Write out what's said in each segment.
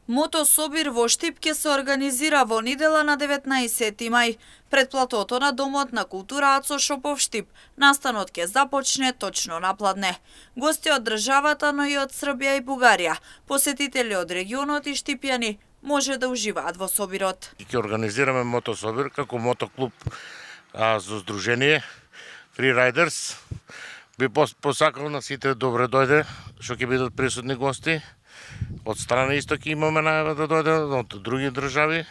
Мотособир во Штип ќе се организира во недела на 19 мај пред платото на Домот на култура Ацо Шопов Штип. Настанот ќе започне точно на пладне. Гости од државата, но и од Србија и Бугарија, посетители од регионот и штипјани може да уживаат во собирот. Ќе организираме мотособир како мотоклуб за здружение Free Riders. Би посакал на сите добре дојде, што ќе бидат присутни гости. Од страна исток имаме најава да дојде од други држави,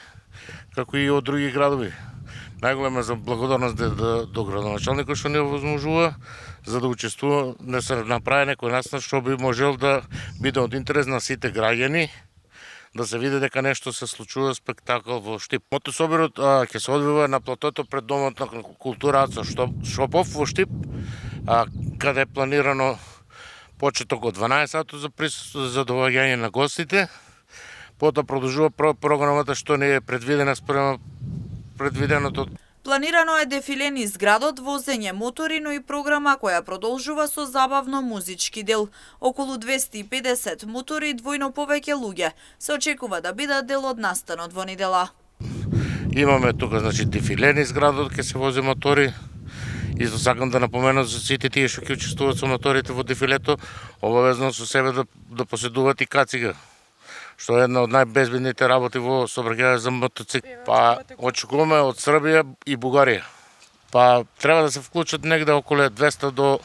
како и од други градови. Најголема за благодарност до градоначалникот што ни овозможува за да учествува, да се направи некој настан што би можел да биде од интерес на сите граѓани, да се види дека нешто се случува спектакл во Штип. Мотособирот ќе се одвива на платото пред Домот на култура Ацо Шопов во Штип, каде е планирано почеток од 12 сато за присуство за доаѓање на гостите. Потоа продолжува програмата што не е предвидена спрема предвиденото. Планирано е дефиле низ градот, возење мотори, но и програма која продолжува со забавно-музички дел. Околу 250 мотори и двојно повеќе луѓе се очекува да бидат дел од настанот во недела. Имаме тука дефиле низ градот, ќе се вози мотори. И сакам да напоменам за сите тие што ќе учествуваат со моторите во дефилето, обавезно со себе да поседуваат и кацига, што е една од најбезбедните работи во сообраќајот за мотоцикли. Очекуваме од Србија и Бугарија. Треба да се вклучат негде околу 200 до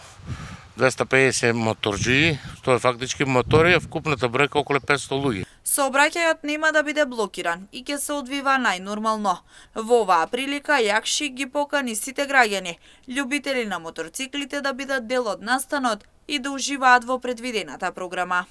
250 моторџии, што е фактички мотори, а вкупната бројка околу 500 луѓе. Сообраќајот нема да биде блокиран и ќе се одвива најнормално. Во оваа прилика Јакши ги покани сите граѓани, љубители на моторциклите да бидат дел од настанот и да уживаат во предвидената програма.